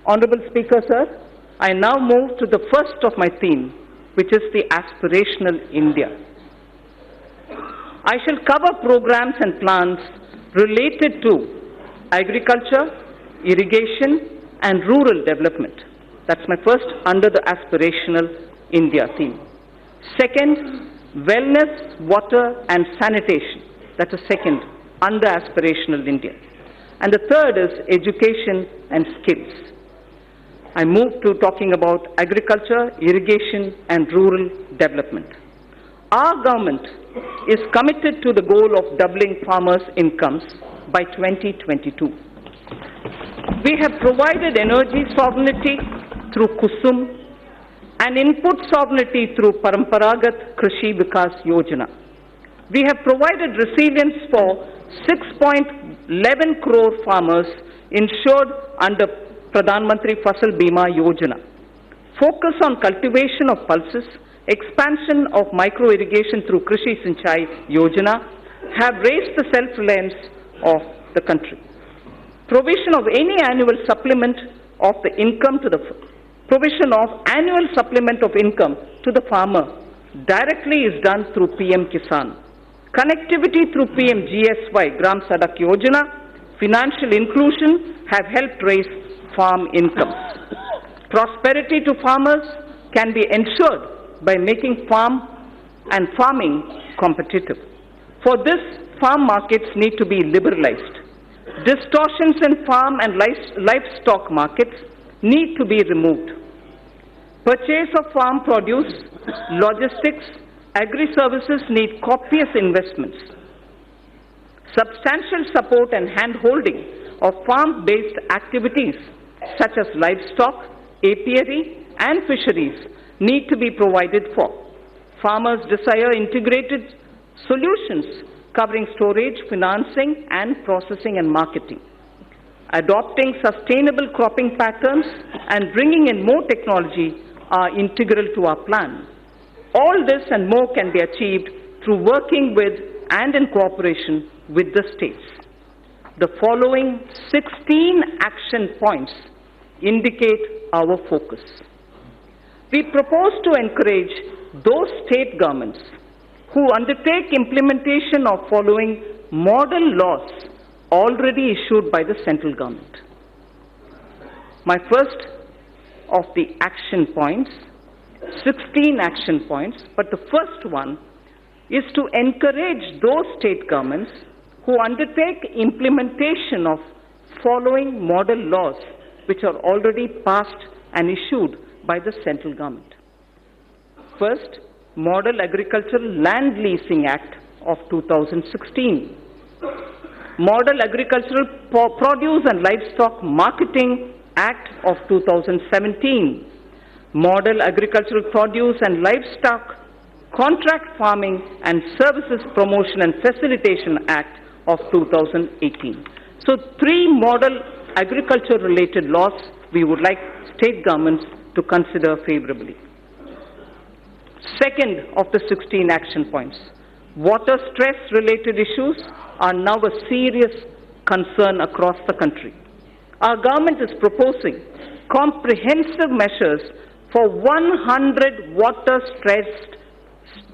Honorable Speaker, sir, I now move to the first of my theme, which is the Aspirational India. I shall cover programs and plans related to agriculture, irrigation, and rural development. That's my first under the Aspirational India theme. Second, wellness, water, and sanitation. That's the second under Aspirational India. And the third is education and skills. I move to talking about agriculture, irrigation, and rural development. Our government is committed to the goal of doubling farmers' incomes by 2022. We have provided energy sovereignty through Kusum and input sovereignty through Paramparagat Krishi Vikas Yojana. We have provided resilience for 6.11 crore farmers insured under Pradhan Mantri Fasal Bima Yojana. Focus on cultivation of pulses, expansion of micro-irrigation through Krishi Sinchai Yojana have raised the self-reliance of the country. Provision of any annual supplement of the income to the farmer directly is done through PM Kisan. Connectivity through PM GSY, Gram Sadak Yojana, financial inclusion have helped raise farm incomes. Prosperity to farmers can be ensured by making farming competitive. For this, farm markets need to be liberalized. Distortions in farm and livestock markets need to be removed. Purchase of farm produce, logistics, agri-services need copious investments. Substantial support and hand-holding of farm-based activities such as livestock, apiary, and fisheries need to be provided for. Farmers desire integrated solutions covering storage, financing, and processing and marketing. Adopting sustainable cropping patterns and bringing in more technology are integral to our plan. All this and more can be achieved through working with and in cooperation with the states. The following 16 action points indicate our focus. We propose to encourage those state governments who undertake implementation of following model laws already issued by the central government. My first of the action points, 16 action points, but the first one is to encourage those state governments who undertake implementation of following model laws which are already passed and issued by the central government. First, Model Agricultural Land Leasing Act of 2016. Model Agricultural Produce and Livestock Marketing Act of 2017. Model Agricultural Produce and Livestock Contract Farming and Services Promotion and Facilitation Act of 2018. So 3 model agriculture-related laws we would like state governments to consider favorably. Second of the 16 action points, water stress-related issues are now a serious concern across the country. Our government is proposing comprehensive measures for 100 water-stressed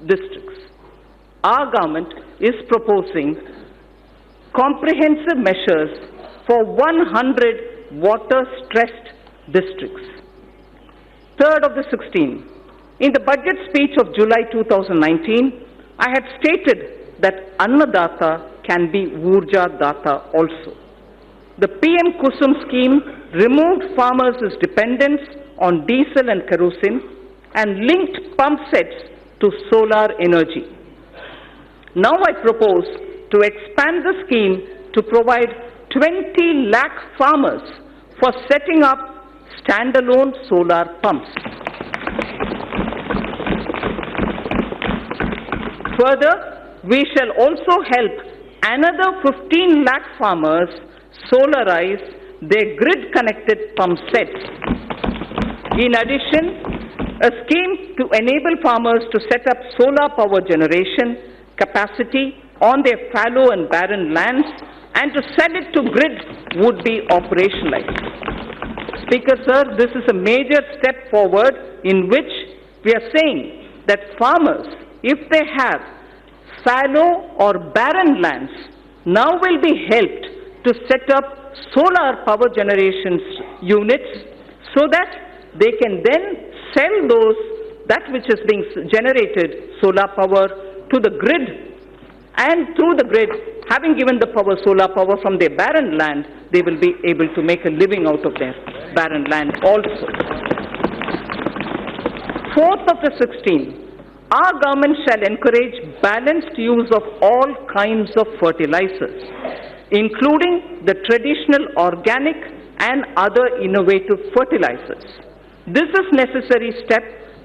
districts. Our government is proposing comprehensive measures for 100 water-stressed districts. Third of the 16, in the budget speech of July 2019, I had stated that Annadata can be Urja Data also. The PM Kusum scheme removed farmers' dependence on diesel and kerosene and linked pump sets to solar energy. Now I propose to expand the scheme to provide 20 lakh farmers for setting up standalone solar pumps. Further, we shall also help another 15 lakh farmers solarize their grid-connected pump sets. In addition, a scheme to enable farmers to set up solar power generation capacity on their fallow and barren lands and to sell it to grid would be operationalized. Speaker, sir, this is a major step forward in which we are saying that farmers, if they have fallow or barren lands, now will be helped to set up solar power generation units so that they can then sell that which is being generated, solar power, to the grid. And through the grid, having given the solar power from their barren land, they will be able to make a living out of their barren land also. Fourth of the 16, our government shall encourage balanced use of all kinds of fertilizers, including the traditional organic and other innovative fertilizers. This is a necessary step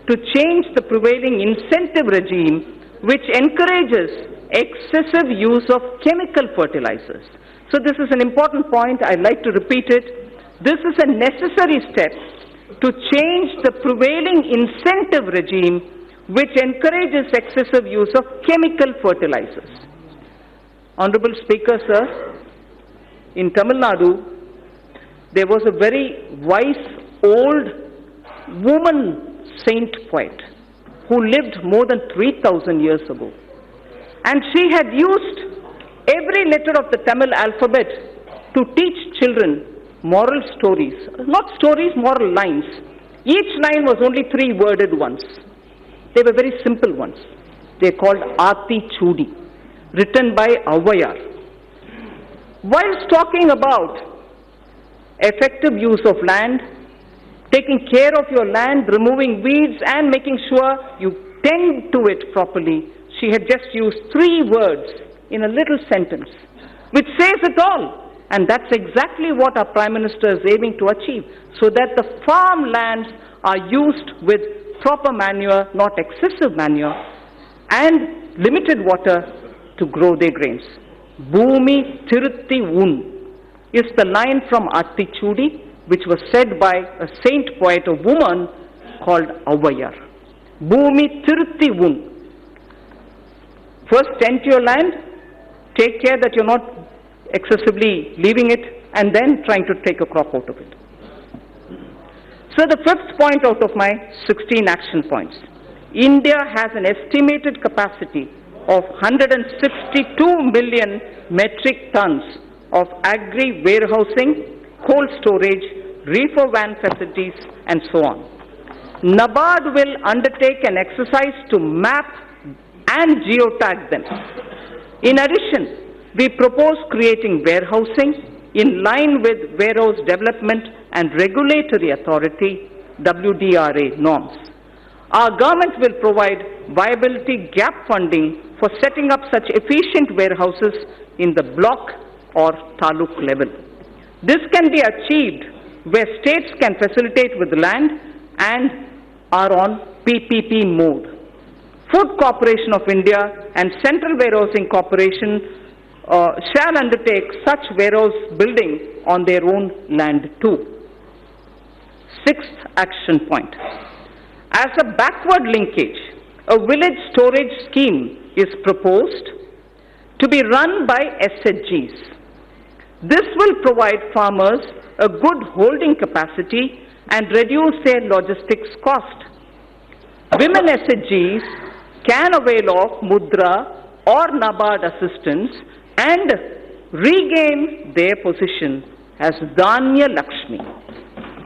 to change the prevailing incentive regime which encourages excessive use of chemical fertilizers. So this is an important point. I'd like to repeat it. This is a necessary step to change the prevailing incentive regime which encourages excessive use of chemical fertilizers. Honorable Speaker, sir, in Tamil Nadu, there was a very wise old woman saint poet who lived more than 3,000 years ago. And she had used every letter of the Tamil alphabet to teach children moral stories. Not stories, moral lines. Each line was only 3-worded ones. They were very simple ones. They are called Aati Chudi, written by Avayar. Whilst talking about effective use of land, taking care of your land, removing weeds and making sure you tend to it properly, she had just used 3 words in a little sentence, which says it all. And that's exactly what our Prime Minister is aiming to achieve, so that the farmlands are used with proper manure, not excessive manure, and limited water to grow their grains. Bhumi Tirutti Un is the line from Atti Chudi, which was said by a saint poet, a woman called Avayar. Bhumi Tirutti Un. First, tend to your land, take care that you're not excessively leaving it, and then trying to take a crop out of it. So the 5th point out of my 16 action points. India has an estimated capacity of 162 million metric tons of agri-warehousing, cold storage, reefer van facilities, and so on. NABARD will undertake an exercise to map and geotag them. In addition, we propose creating warehousing in line with Warehouse Development and Regulatory Authority WDRA norms. Our government will provide viability gap funding for setting up such efficient warehouses in the block or taluk level. This can be achieved where states can facilitate with land and are on PPP mode. Food Corporation of India and Central Warehousing Corporation shall undertake such warehouse building on their own land too. 6th action point. As a backward linkage, a village storage scheme is proposed to be run by SHGs. This will provide farmers a good holding capacity and reduce their logistics cost. Women SHGs can avail of Mudra or NABARD assistance and regain their position as Dhanya Lakshmi.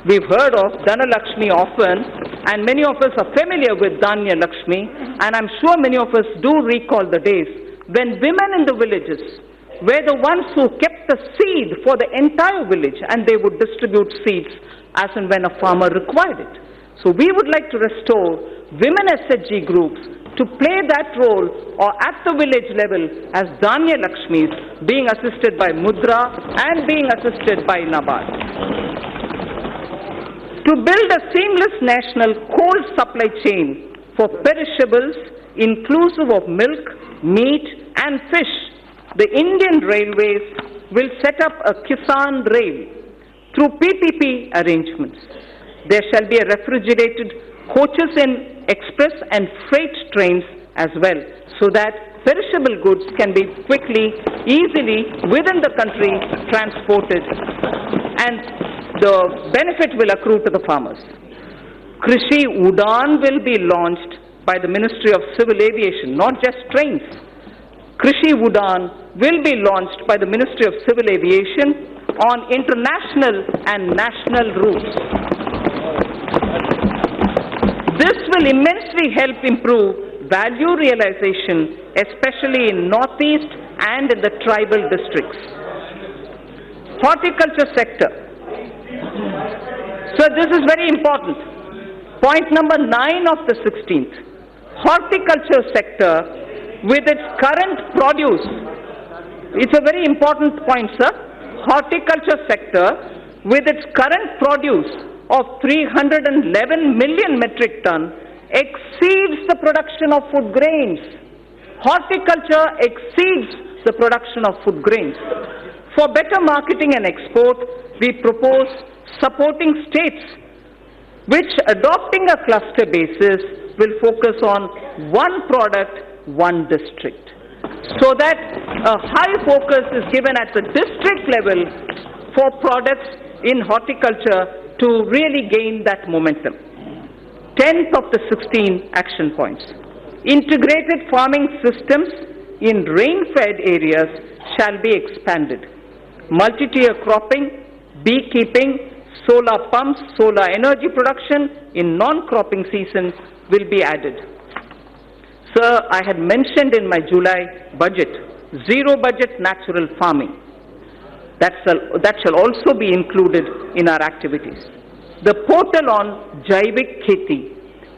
We've heard of Dhana Lakshmi often, and many of us are familiar with Dhanya Lakshmi, and I'm sure many of us do recall the days when women in the villages were the ones who kept the seed for the entire village, and they would distribute seeds as and when a farmer required it. So we would like to restore women SHG groups to play that role or at the village level as Dhanya Lakshmis, being assisted by Mudra and being assisted by NABARD. To build a seamless national cold supply chain for perishables inclusive of milk, meat and fish, the Indian Railways will set up a Kisan Rail through PPP arrangements. There shall be a refrigerated coaches in express and freight trains as well, so that perishable goods can be quickly, easily within the country transported. And the benefit will accrue to the farmers. Krishi Udan will be launched by the Ministry of Civil Aviation, not just trains. Krishi Udan will be launched by the Ministry of Civil Aviation on international and national routes. This will immensely help improve value realization, especially in Northeast and in the tribal districts. Horticulture sector. So this is very important. Point number 9 of the 16th. Horticulture sector with its current produce. It's a very important point, sir. Horticulture sector with its current produce of 311 million metric ton exceeds the production of food grains. Horticulture exceeds the production of food grains. For better marketing and export, we propose supporting states which, adopting a cluster basis, will focus on one product, one district, so that a high focus is given at the district level for products in horticulture to really gain that momentum. 10th of the 16 action points. Integrated farming systems in rain-fed areas shall be expanded. Multi-tier cropping, beekeeping, solar pumps, solar energy production in non-cropping season will be added. Sir, I had mentioned in my July budget, zero budget natural farming. That shall also be included in our activities. The portal on Jaivik Kheti,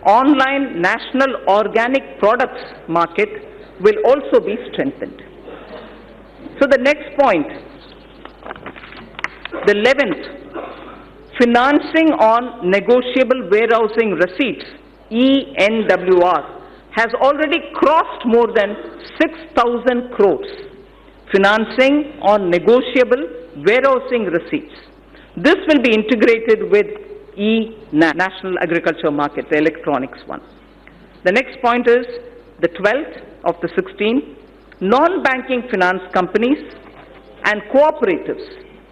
online national organic products market, will also be strengthened. So the next point, the 11th, financing on negotiable warehousing receipts, ENWR, has already crossed more than 6,000 crores. Financing on negotiable warehousing receipts. This will be integrated with National Agriculture Market, the electronics one. The next point is the 12th of the 16th. Non-banking finance companies and cooperatives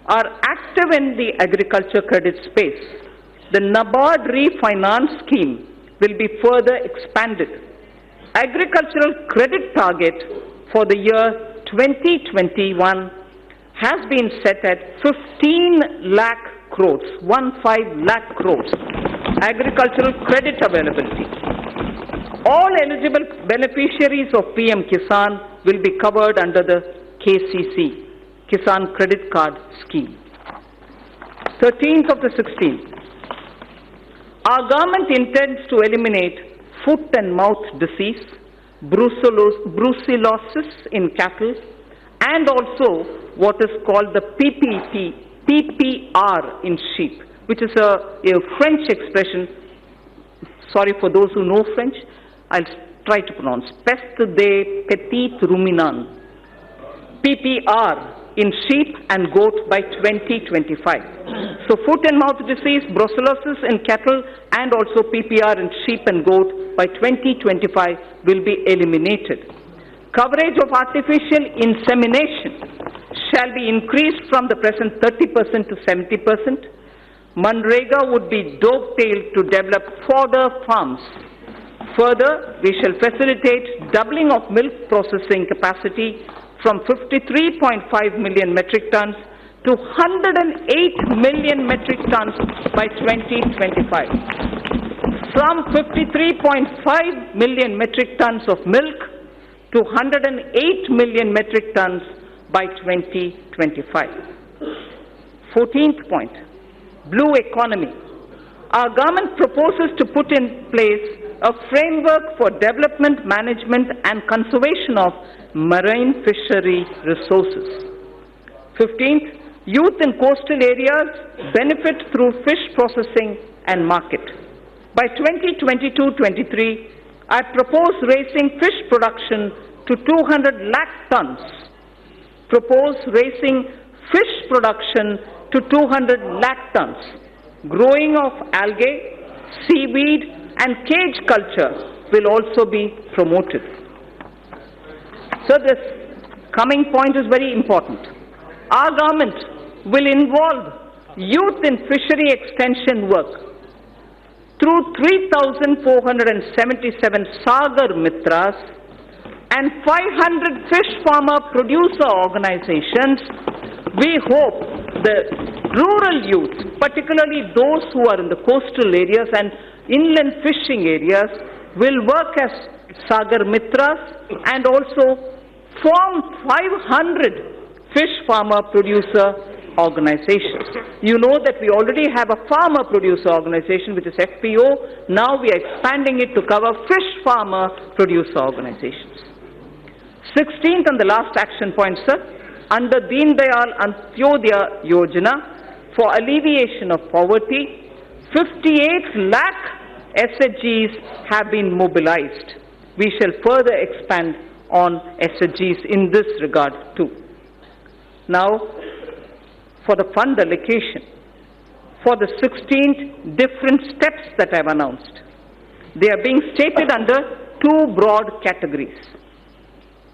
are active in the agriculture credit space. The NABARD refinance scheme will be further expanded. Agricultural credit target for the year 2021 has been set at 15 lakh crores, 15 lakh crores, agricultural credit availability. All eligible beneficiaries of PM Kisan will be covered under the KCC, Kisan Credit Card Scheme. 13th of the 16th. Our government intends to eliminate foot and mouth disease, brucellosis in cattle, and also what is called the PPR in sheep, which is a French expression. Sorry for those who know French, I'll try to pronounce. Peste des petits ruminants. PPR in sheep and goat by 2025. So foot and mouth disease, brucellosis in cattle, and also PPR in sheep and goat by 2025 will be eliminated. Coverage of artificial insemination shall be increased from the present 30% to 70%. Manrega would be dovetailed to develop fodder farms. Further, we shall facilitate doubling of milk processing capacity from 53.5 million metric tons to 108 million metric tons by 2025. From 53.5 million metric tons of milk to 108 million metric tons by 2025. 14th point, blue economy. Our government proposes to put in place a framework for development, management and conservation of marine fishery resources. 15th, youth in coastal areas benefit through fish processing and market. By 2022-23, I propose raising fish production to 200 lakh tons. Propose raising fish production to 200 lakh tons. Growing of algae, seaweed and cage culture will also be promoted. So this coming point is very important. Our government will involve youth in fishery extension work through 3,477 Sagar Mitras and 500 fish farmer producer organizations. We hope the rural youth, particularly those who are in the coastal areas and inland fishing areas, will work as Sagar Mitras and also form 500 fish farmer producer organizations. You know that we already have a farmer producer organization, which is FPO. Now we are expanding it to cover fish farmer producer organizations. 16th and the last action point, sir, under Deen Dayal Antyodaya Yojana for alleviation of poverty, 58 lakh SHGs have been mobilized. We shall further expand on SHGs in this regard too. Now, for the fund allocation, for the 16 different steps that I have announced, they are being stated under two broad categories.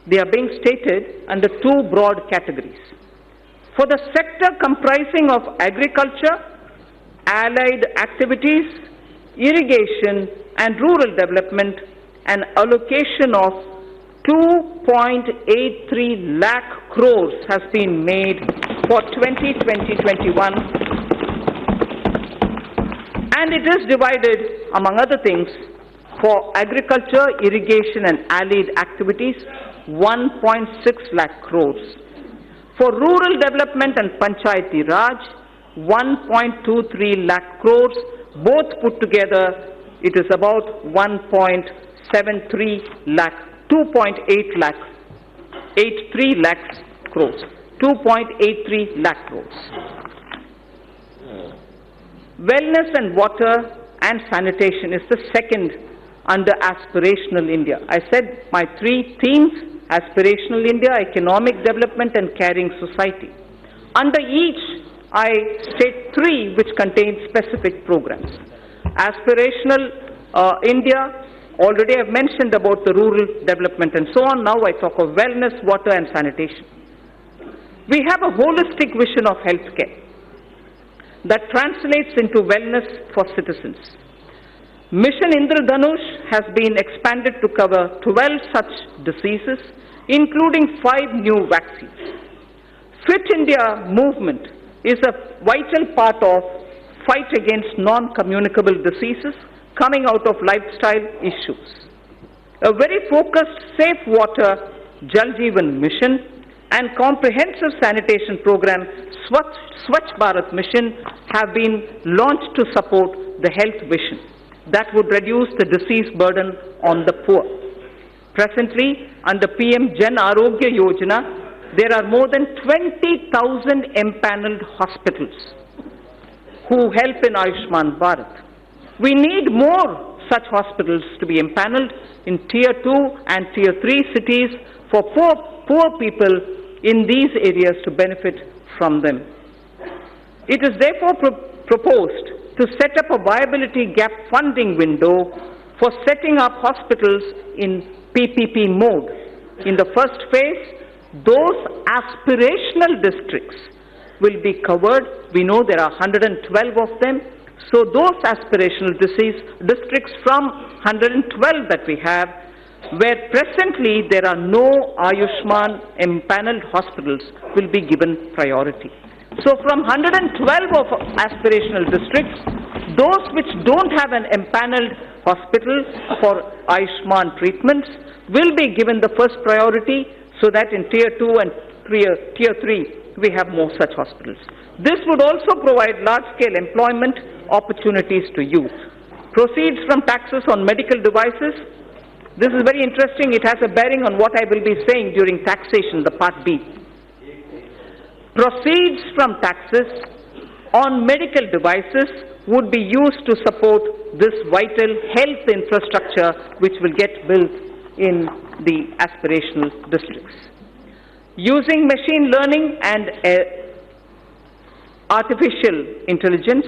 They are being stated under two broad categories. For the sector comprising of agriculture, allied activities, irrigation and rural development, an allocation of 2.83 lakh crores has been made for 2020-21, and it is divided, among other things, for agriculture, irrigation and allied activities, 1.6 lakh crores. For rural development and Panchayati Raj, 1.23 lakh crores. Both put together, it is about 1.73 lakh, 2.8 lakh, 83 lakhs crores, 2.83 lakh crores. Wellness and water and sanitation is the second under Aspirational India. I said my three themes: Aspirational India, economic development and caring society. Under each, I state three which contain specific programs. Aspirational India, already I have mentioned about the rural development and so on. Now I talk of wellness, water and sanitation. We have a holistic vision of healthcare that translates into wellness for citizens. Mission Indradhanush has been expanded to cover 12 such diseases, including 5 new vaccines. Fit India movement is a vital part of fight against non-communicable diseases coming out of lifestyle issues. A very focused safe water Jal Jeevan mission and comprehensive sanitation program Swachh Bharat mission have been launched to support the health vision that would reduce the disease burden on the poor. Presently, under PM Jan Arogya Yojana, there are more than 20,000 empaneled hospitals who help in Ayushman Bharat. We need more such hospitals to be empaneled in Tier 2 and Tier 3 cities for poor people in these areas to benefit from them. It is therefore proposed to set up a viability gap funding window for setting up hospitals in PPP mode. In the first phase, those aspirational districts will be covered. We know there are 112 of them. So those aspirational districts from 112 that we have, where presently there are no Ayushman empaneled hospitals, will be given priority. So from 112 of aspirational districts, those which don't have an empaneled hospital for Ayushman treatments will be given the first priority, so that in Tier 2 and Tier 3 we have more such hospitals. This would also provide large-scale employment opportunities to youth. Proceeds from taxes on medical devices. This is very interesting. It has a bearing on what I will be saying during taxation, the Part B. Proceeds from taxes on medical devices would be used to support this vital health infrastructure which will get built in the aspirational districts. Using machine learning and artificial intelligence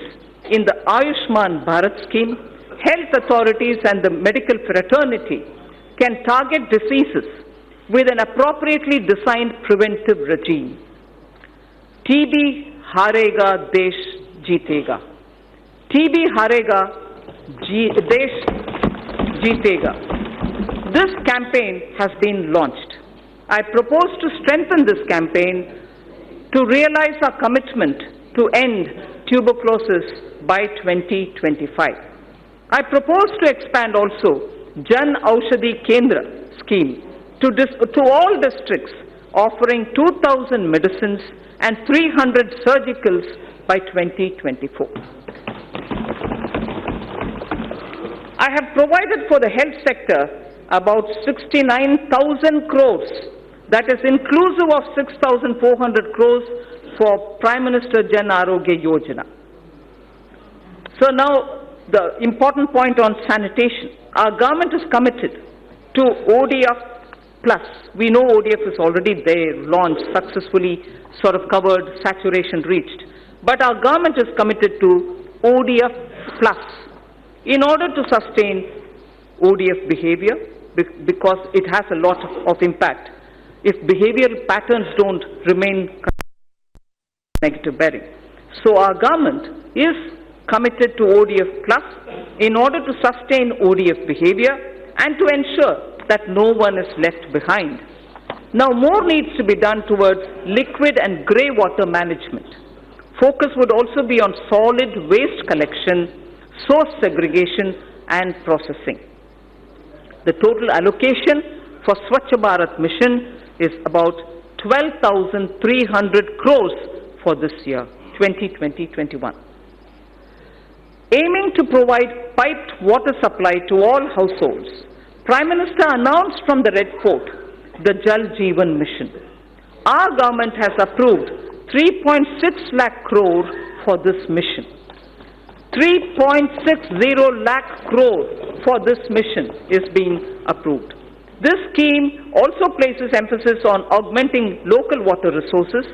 in the Ayushman Bharat scheme, health authorities and the medical fraternity can target diseases with an appropriately designed preventive regime. TB Harega Desh जीतेगा. TB हारेगा, देश जीतेगा. This campaign has been launched. I propose to strengthen this campaign to realize our commitment to end tuberculosis by 2025. I propose to expand also Jan Aushadhi Kendra scheme to all districts, offering 2,000 medicines and 300 surgicals by 2024. I have provided for the health sector about 69,000 crores, that is inclusive of 6,400 crores for Prime Minister Jan Arogya Yojana. So now the important point on sanitation. Our government is committed to ODF Plus. We know ODF is already there, launched, successfully sort of covered, saturation reached. But our government is committed to ODF Plus in order to sustain ODF behavior, because it has a lot of impact. If behavioral patterns don't remain negative bearing. So our government is committed to ODF Plus in order to sustain ODF behavior and to ensure that no one is left behind. Now more needs to be done towards liquid and grey water management. Focus would also be on solid waste collection, source segregation and processing. The total allocation for Swachh Bharat mission is about 12,300 crores for this year, 2020-21. Aiming to provide piped water supply to all households, Prime Minister announced from the Red Fort the Jal Jeevan mission. Our government has approved 3.6 lakh crore for this mission. 3.60 lakh crore for this mission is being approved. This scheme also places emphasis on augmenting local water resources,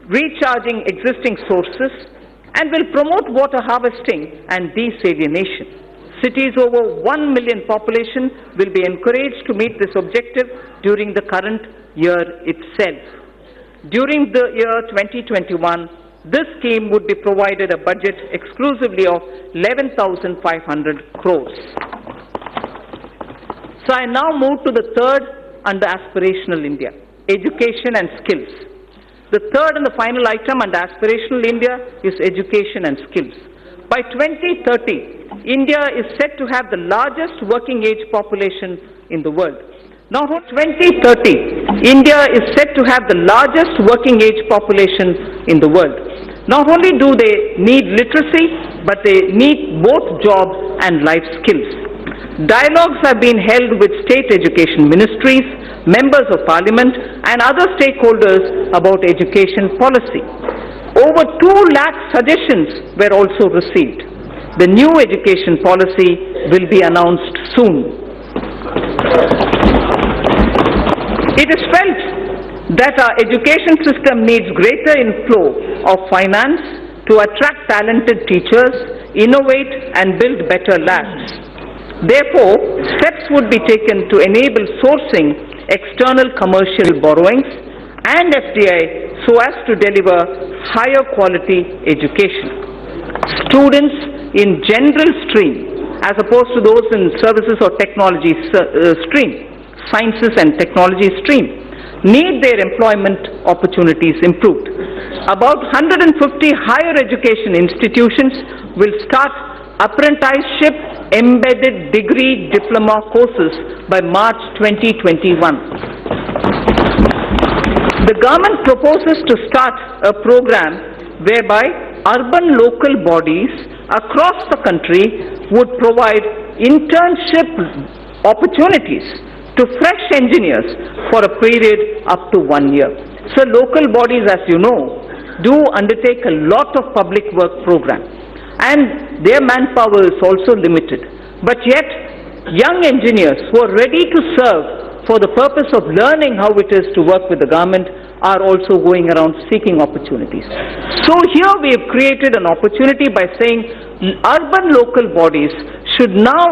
recharging existing sources, and will promote water harvesting and desalination. Cities over 1 million population will be encouraged to meet this objective during the current year itself. During the year 2021, this scheme would be provided a budget exclusively of 11,500 crores. So I now move to the third under Aspirational India, education and skills. The third and the final item under Aspirational India is education and skills. By 2030, India is set to have the largest working age population in the world. Now, for 2030, India is set to have the largest working age population in the world. Not only do they need literacy, but they need both jobs and life skills. Dialogues have been held with state education ministries, members of parliament, and other stakeholders about education policy. Over 2 lakh suggestions were also received. The new education policy will be announced soon. It is felt that our education system needs greater inflow of finance to attract talented teachers, innovate and build better labs. Therefore, steps would be taken to enable sourcing external commercial borrowings and FDI so as to deliver higher quality education. Students in general stream, as opposed to those in services or technology stream, sciences and technology stream, need their employment opportunities improved. About 150 higher education institutions will start apprenticeship embedded degree diploma courses by March 2021. The government proposes to start a program whereby urban local bodies across the country would provide internship opportunities to fresh engineers for a period up to 1 year. So local bodies, as you know, do undertake a lot of public work programs, and their manpower is also limited. But yet, young engineers who are ready to serve for the purpose of learning how it is to work with the government are also going around seeking opportunities. So here we have created an opportunity by saying urban local bodies should now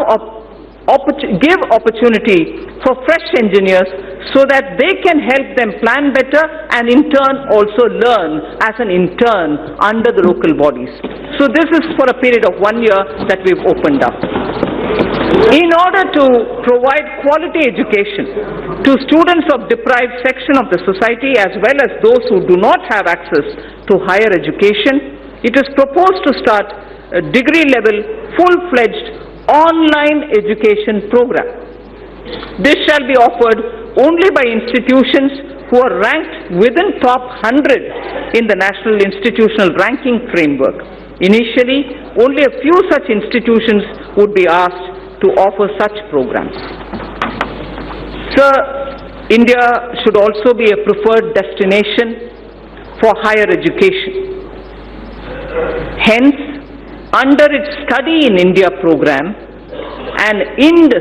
give opportunity for fresh engineers so that they can help them plan better and in turn also learn as an intern under the local bodies. So this is for a period of 1 year that we've opened up. In order to provide quality education to students of deprived section of the society as well as those who do not have access to higher education, it is proposed to start a degree-level, full-fledged online education program. This shall be offered only by institutions who are ranked within top 100 in the National Institutional Ranking Framework. Initially, only a few such institutions would be asked to offer such programs. Sir, India should also be a preferred destination for higher education. Hence, under its Study in India program, an IND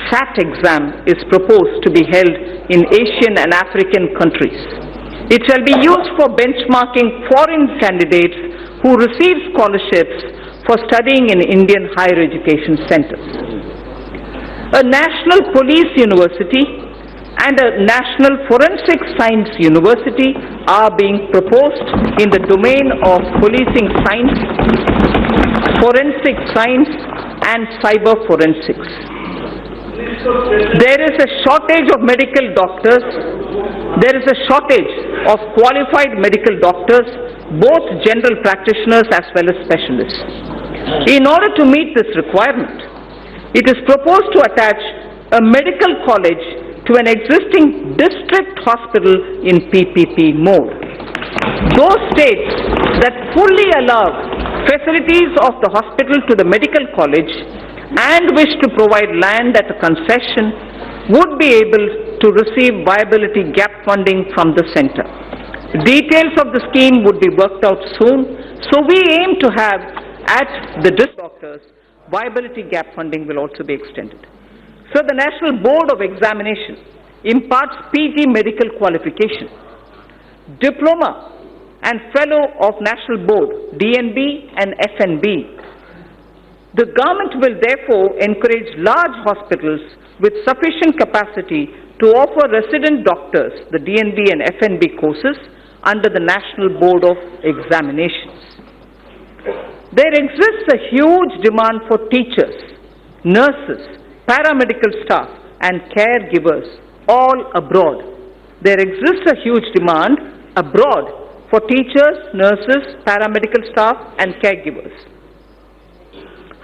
SAT exam is proposed to be held in Asian and African countries. It shall be used for benchmarking foreign candidates who receive scholarships for studying in Indian higher education centers. A national police university and a national forensic science university are being proposed in the domain of policing science, forensic science and cyber forensics. There is a shortage of medical doctors. There is a shortage of qualified medical doctors, both general practitioners as well as specialists. In order to meet this requirement, it is proposed to attach a medical college to an existing district hospital in PPP mode. Those states that fully allow facilities of the hospital to the medical college and wish to provide land at a concession would be able to receive viability gap funding from the center. Details of the scheme would be worked out soon, so we aim to have at the district doctors viability gap funding will also be extended. So the National Board of Examination imparts PG medical qualification, diploma and fellow of National Board, DNB and FNB. The government will therefore encourage large hospitals with sufficient capacity to offer resident doctors the DNB and FNB courses under the National Board of Examinations. There exists a huge demand for teachers, nurses, paramedical staff and caregivers all abroad. There exists a huge demand abroad for teachers, nurses, paramedical staff and caregivers.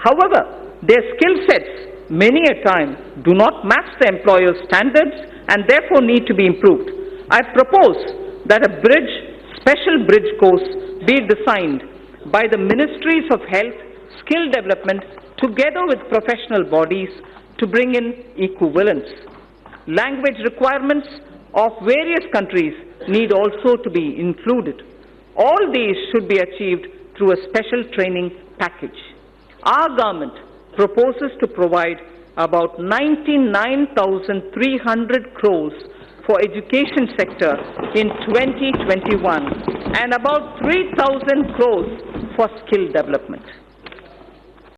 However, their skill sets many a time do not match the employer's standards and therefore need to be improved. I propose that a special bridge course be designed by the Ministries of Health, Skill Development together with professional bodies to bring in equivalence. Language requirements of various countries need also to be included. All these should be achieved through a special training package. Our government proposes to provide about 99,300 crores for education sector in 2021 and about 3,000 crores for skill development.